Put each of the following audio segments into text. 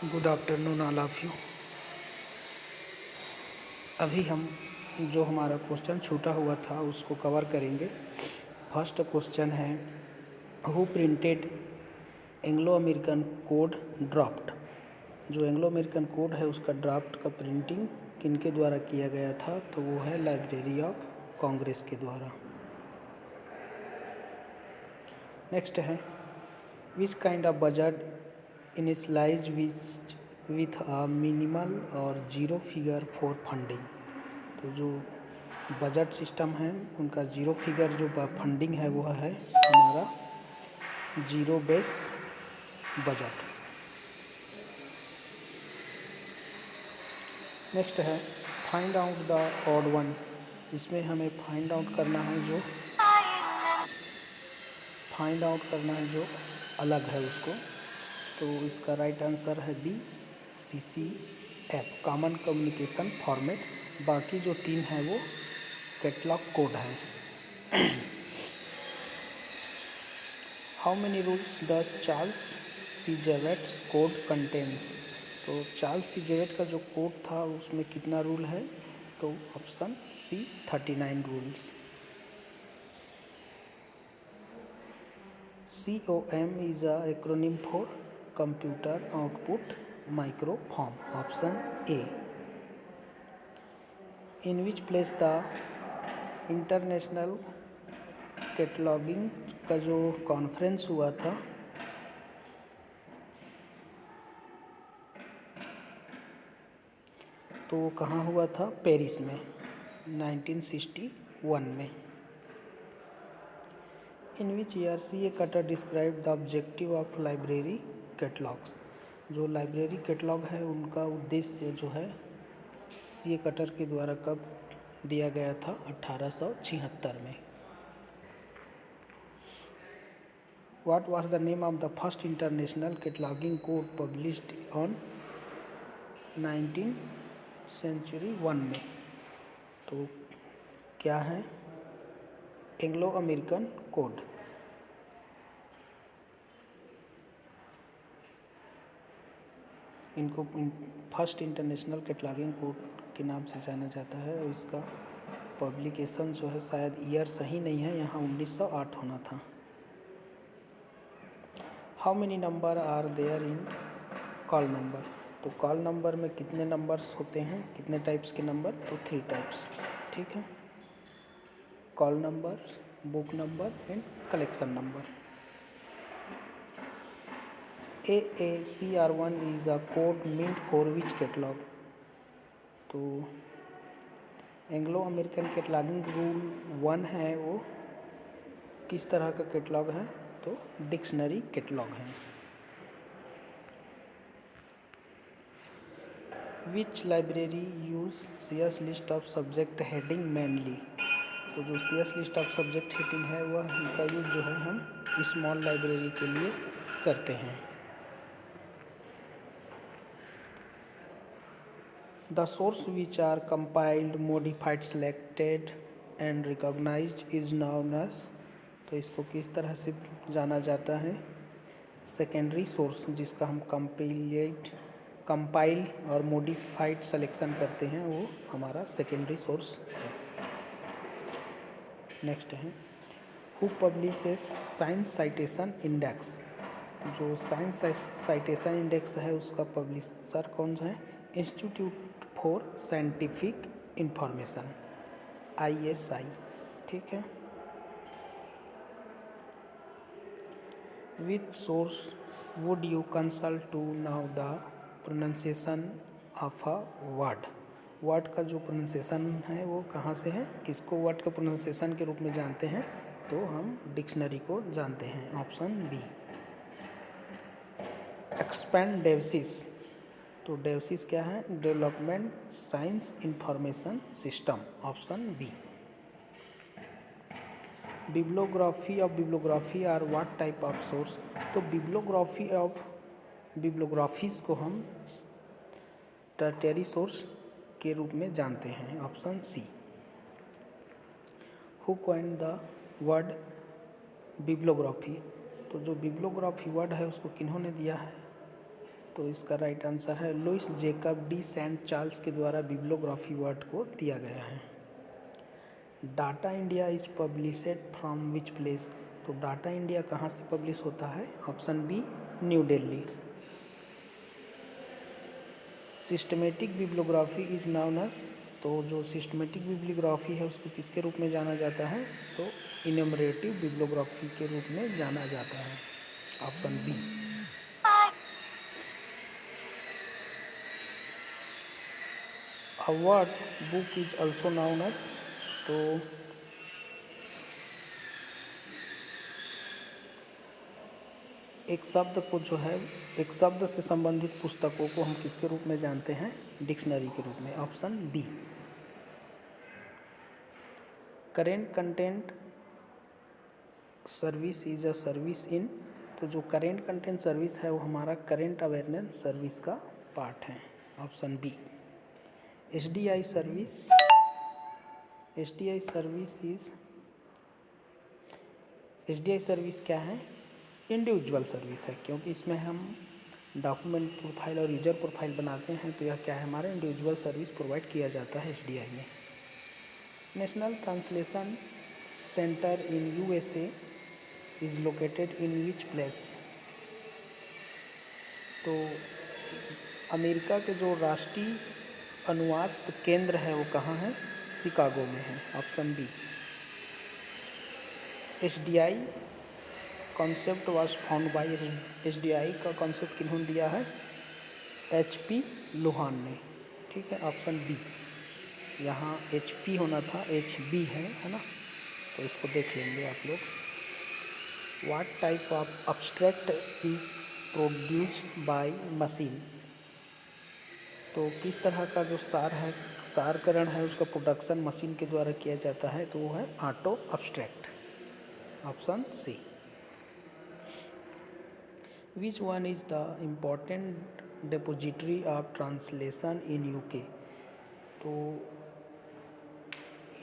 Good afternoon all of you. अभी हम जो हमारा क्वेश्चन छूटा हुआ था उसको कवर करेंगे। फर्स्ट क्वेश्चन है, who printed Anglo American code draft. जो एंग्लो अमेरिकन कोड है उसका ड्राफ्ट का प्रिंटिंग किनके द्वारा किया गया था, तो वो है लाइब्रेरी ऑफ कांग्रेस के द्वारा। नेक्स्ट है, which kind of budget initialise with a minimal or zero figure for funding. तो जो बजट सिस्टम है उनका जीरो फिगर जो फंडिंग है वो है हमारा जीरो बेस बजट। नेक्स्ट है, find out the odd one. इसमें हमें फाइंड आउट करना है जो अलग है उसको। तो इसका राइट आंसर है B, CCF, common communication format. बाकी जो तीन है वो कैटलॉग कोड है। How many rules does Charles C Jewett's code contains. तो चार्ल्स सी जेवेट का जो कोड था उसमें कितना रूल है, तो option C 39 rules. COM is a acronym for Computer Output Microform, option A. In which place the international cataloguing का जो कॉन्फ्रेंस हुआ था तो वो कहाँ हुआ था, पेरिस में 1961 में। In which year CA Cutter describe the objective of library catalogues. जो लाइब्रेरी कैटलॉग है उनका उद्देश्य जो है CA कटर के द्वारा कब दिया गया था, 1876 में। What was the name of the first international cataloging code published on 19th century 1 में। तो क्या है, एंग्लो अमेरिकन कोड। इनको फर्स्ट इंटरनेशनल कैटलॉगिंग कोड के नाम से जाना जाता है और इसका पब्लिकेशन जो है शायद ईयर सही नहीं है, यहाँ 1908 होना था। How many number are there in call number. तो कॉल नंबर में कितने नंबर्स होते हैं, कितने टाइप्स के नंबर, तो 3 टाइप्स। ठीक है, call number, book number and collection number. AACR1 is a code meant for which catalogue. तो एंग्लो अमेरिकन कैटलॉगिंग रूल 1 है वो किस तरह का कैटलॉग है, तो डिक्शनरी कैटलॉग है। Which library use CS list of subject heading mainly. तो जो CS list of subject heading है वह उनका यूज जो है हम स्मॉल लाइब्रेरी के लिए करते हैं। The source which are compiled, modified, selected and recognised is known as. तो इसको किस तरह से जाना जाता है, सेकेंडरी सोर्स जिसका हम कंपाइल और मोडिफाइड सिलेक्शन करते हैं वो हमारा सेकेंडरी सोर्स है। नेक्स्ट है, who publishes science citation index. जो साइंस साइटेशन इंडेक्स है उसका पब्लिशर कौन सा है, institute for scientific information, ISI। ठीक है, which source would you consult to know the pronunciation of a word. Word का जो प्रोनाउंसिएशन है वो कहाँ से है, किसको वर्ड का प्रोनाउंसिएशन के रूप में जानते हैं, तो हम डिक्शनरी को जानते हैं, ऑप्शन बी। एक्सपेंड डेवसिस। तो डेवसिस क्या है, development science information system, option B. Bibliography of bibliography are what type of source. तो बिब्लोग्राफीज को हम टर्टियरी सोर्स के रूप में जानते हैं, option C. Who coined the word bibliography. तो जो बिब्लोग्राफी वर्ड है उसको किन्होंने दिया है, तो इसका राइट आंसर है Louis Jacob de Saint Charles के द्वारा बिब्लियोग्राफी वर्ड को दिया गया है। Data India is published from which place, तो डाटा इंडिया कहाँ से पब्लिश होता है? Option B New Delhi. Systematic bibliography is known as, तो जो सिस्टमेटिक बिब्लियोग्राफी है उसको किसके रूप में जाना जाता है? तो इनमरेटिव बिब्लियोग्राफी के रूप में जाना जाता है। Option B. A word book is also known as, तो एक शब्द को जो है, एक शब्द से संबंधित पुस्तकों को हम किसके रूप में जानते हैं? डिक्शनरी के रूप में। Option B. Current content service is a service in, तो जो करेंट कंटेंट सर्विस है वो हमारा करेंट अवेयरनेस सर्विस का पार्ट है। Option B. SDI service, SDI service is, SDI service क्या है? इंडिविजुअल सर्विस है, क्योंकि इसमें हम डॉक्यूमेंट प्रोफाइल और यूजर प्रोफाइल बनाते हैं, तो यह क्या है? हमारा इंडिविजुअल सर्विस प्रोवाइड किया जाता है एसडीआई में। National translation centre in USA is located in which place, तो अमेरिका के जो राष्ट्रीय अनुवाद केंद्र है वो कहाँ है? शिकागो में है। Option B. SDI concept was found by, SDI का कॉन्सेप्ट किन्होंने दिया है? एचपी लुहान ने। ठीक है, ऑप्शन बी। यहाँ एचपी होना था, एचबी है ना, तो इसको देख लेंगे आप लोग। What type of abstract is produced by machine, तो किस तरह का जो सार है, सारकरण है, उसका प्रोडक्शन मशीन के द्वारा किया जाता है, तो वो है auto abstract. Option C. Which one is the important depository of translation in UK, तो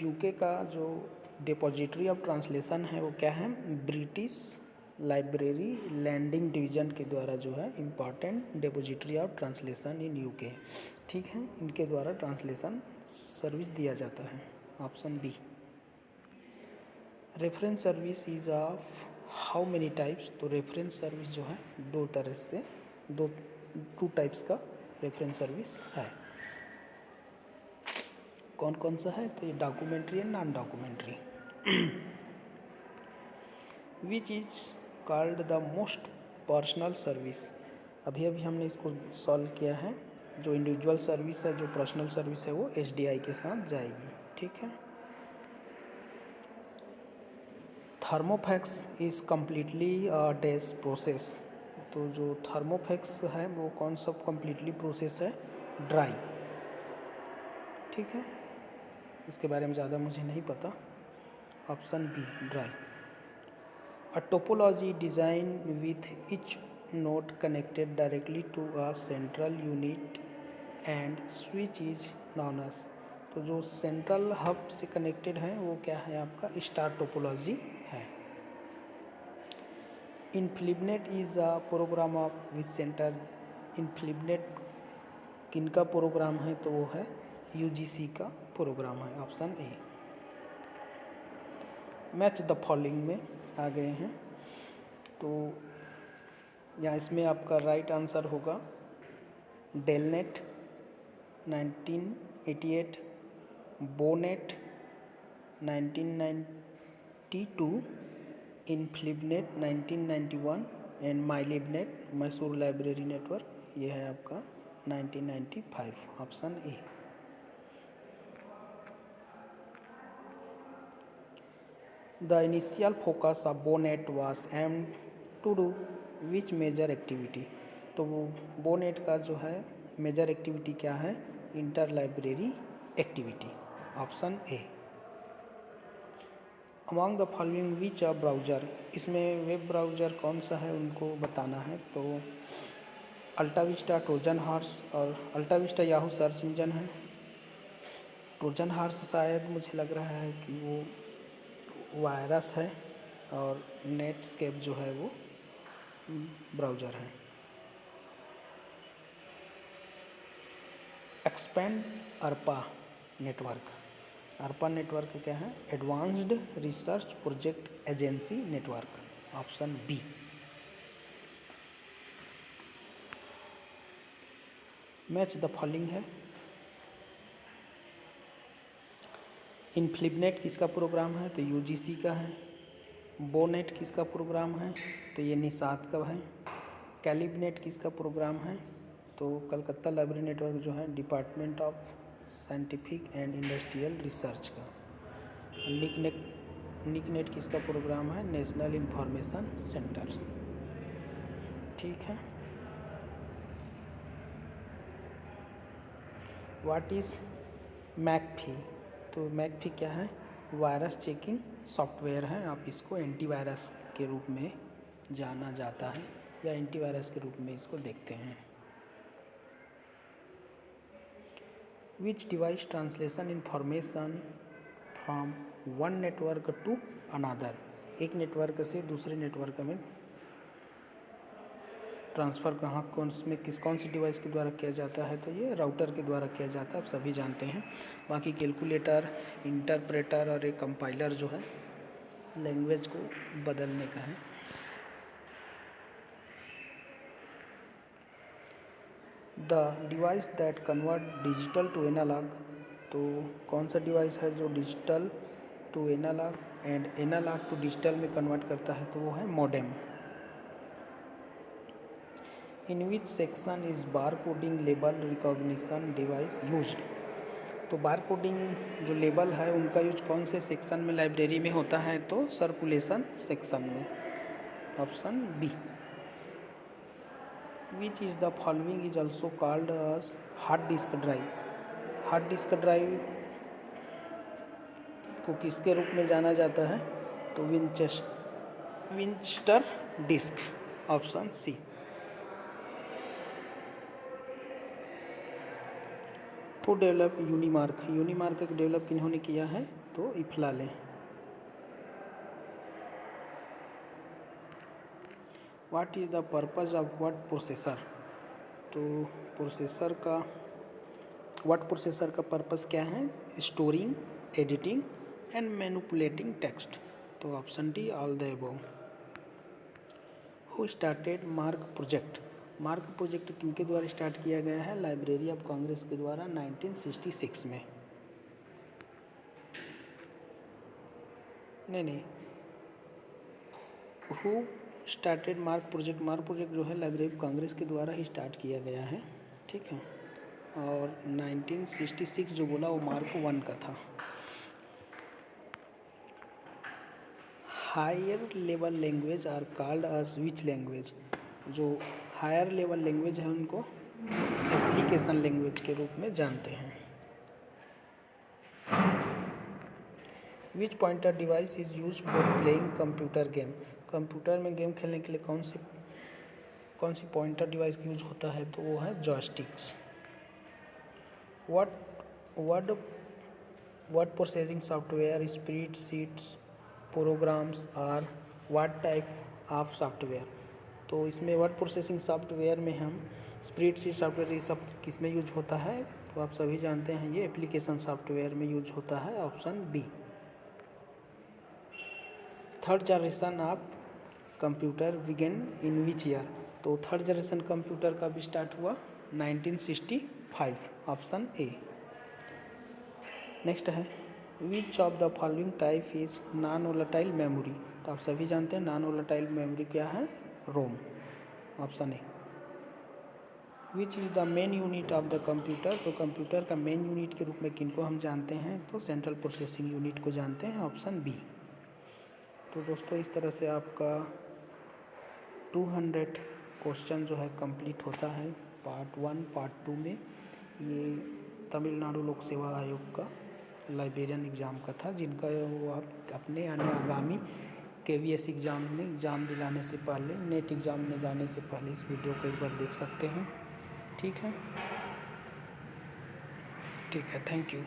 यूके का जो डिपोजिटरी ऑफ ट्रांसलेशन है वो क्या है? ब्रिटिश लाइब्रेरी लैंडिंग डिवीज़न के द्वारा जो है important depository of translation in UK, ठीक है, इनके द्वारा ट्रांसलेशन सर्विस दिया जाता है। Option B. Reference service is of how many types, तो रेफरेंस सर्विस जो है दो तरह से, टू टाइप्स का रेफरेंस सर्विस है। कौन कौन सा है? तो ये documentary and non documentary. Which is called the most personal service, अभी अभी हमने इसको सॉल्व किया है। जो इंडिविजुअल सर्विस है, जो पर्सनल सर्विस है, वो एसडीआई के साथ जाएगी। ठीक है। थर्मोफैक्स इज कम्प्लीटली डैश प्रोसेस, तो जो थर्मोफैक्स है वो कौन सा कम्प्लीटली प्रोसेस है? ड्राई। ठीक है, इसके बारे में ज़्यादा मुझे नहीं पता। Option B dry. A topology design with each node connected directly to a central unit and switch is known as, तो जो सेंट्रल हब से कनेक्टेड है वो क्या है? आपका स्टार टोपोलॉजी है। INFLIBNET is a programme of which centre, INFLIBNET किनका प्रोग्राम है? तो वो है यूजीसी का प्रोग्राम है। Option A. Match the following में आ गए हैं, तो यहाँ इसमें आपका राइट आंसर होगा DELNET 1988, BONET 1992, INFLIBNET 1991 and MYLIBNET Mysore library network, ये है आपका 1995। Option A. The initial focus of BONET was aimed to do which major activity, तो वो बोनेट का जो है मेजर एक्टिविटी क्या है? Inter library activity. Option A. Among the following which a browser, इसमें वेब ब्राउज़र कौन सा है उनको बताना है, तो अल्टाविस्टा, ट्रोजन हॉर्स और अल्टाविस्टा याहू सर्च इंजन है। ट्रोजन हॉर्स शायद मुझे लग रहा है कि वो वायरस है, और नेटस्केप जो है वो ब्राउज़र है। Expand ARPA network. ARPA network क्या है? Advanced research project agency network, option B. Match the following है। इनफ्लिपनेट किसका प्रोग्राम है? तो यूजीसी का है। बोनेट किसका प्रोग्राम है? तो ये निसात का है। कैलिबनेट किसका प्रोग्राम है? तो कलकत्ता लाइब्रेरी नेटवर्क जो है department of scientific and industrial research का। निकनेट किसका प्रोग्राम है? National information centres. ठीक है। What is McAfee? तो मैकफी क्या है? वायरस चेकिंग सॉफ्टवेयर है। आप इसको एंटीवायरस के रूप में जाना जाता है या एंटीवायरस के रूप में इसको देखते हैं। Which device translation information from one network to another? एक नेटवर्क से दूसरे नेटवर्क में ट्रांसफ़र कौन सी डिवाइस के द्वारा किया जाता है? तो ये राउटर के द्वारा किया जाता है, आप सभी जानते हैं। बाकी कैलकुलेटर, इंटरप्रेटर और एक कंपाइलर जो है लैंग्वेज को बदलने का है। The device that convert digital to analogue, तो कौन सा डिवाइस है जो digital to analogue and analogue to digital में कन्वर्ट करता है? तो वो है modem. In which section is bar coding label recognition device used? तो बार कोडिंग जो लेबल है उनका यूज कौन से सेक्शन में लाइब्रेरी में होता है? तो सर्कुलेशन सेक्शन में, option B. Which is the following is also called as hard disk drive? Hard disk drive को किसके रूप में जाना जाता है? तो Winchester disk, option C. Who develop UNIMARC? UNIMARC को डेवलप किन्होंने किया है? तो IFLA. What is the purpose of word processor? तो वर्ड प्रोसेसर का पर्पज़ क्या है? Storing, editing and manipulating text, तो option D all the above. Who started mark project? Mark project किनके द्वारा स्टार्ट किया गया है? लाइब्रेरी ऑफ कांग्रेस के द्वारा 1966 में। नहीं, who started mark project? Mark project जो है लाइब्रेरी ऑफ कांग्रेस के द्वारा ही स्टार्ट किया गया है। ठीक है। और 1966 जो बोला वो मार्क 1 का था। Higher level language are called as which language? जो हायर लेवल लैंग्वेज है उनको एप्लीकेशन लैंग्वेज के रूप में जानते हैं। Which pointer device is use for playing computer game? Computer में गेम खेलने के लिए कौन सी पॉइंटर डिवाइस का यूज होता है? तो वो है joysticks. Word processing software, spreadsheets, programs are what type of software? तो इसमें वर्ड प्रोसेसिंग सॉफ्टवेयर में हम स्प्रेडशीट सॉफ्टवेयर ये सब किस में यूज होता है? तो आप सभी जानते हैं ये एप्लीकेशन सॉफ्टवेयर में यूज होता है, option B. Third generation of computer began in which year? तो थर्ड जनरेशन कंप्यूटर का भी स्टार्ट हुआ 1965, ऑप्शन ए। नेक्स्ट है which of the following type is non volatile memory? तो आप सभी जानते हैं नॉन वोलेटाइल मेमोरी क्या है? ROM, option A. Which is the main unit of the computer? तो कंप्यूटर का मेन यूनिट के रूप में किनको हम जानते हैं? तो सेंट्रल प्रोसेसिंग यूनिट को जानते हैं, ऑप्शन बी। तो दोस्तों इस तरह से आपका 200 क्वेश्चन जो है कंप्लीट होता है पार्ट 1 पार्ट 2 में। ये तमिलनाडु लोक सेवा आयोग का लाइब्रेरियन एग्ज़ाम का था, जिनका वो आप अपने आगामी KVS एग्ज़ाम में एग्ज़ाम दिलाने से पहले, नेट एग्ज़ाम में जाने से पहले इस वीडियो को एक बार देख सकते हैं। ठीक है, थैंक यू।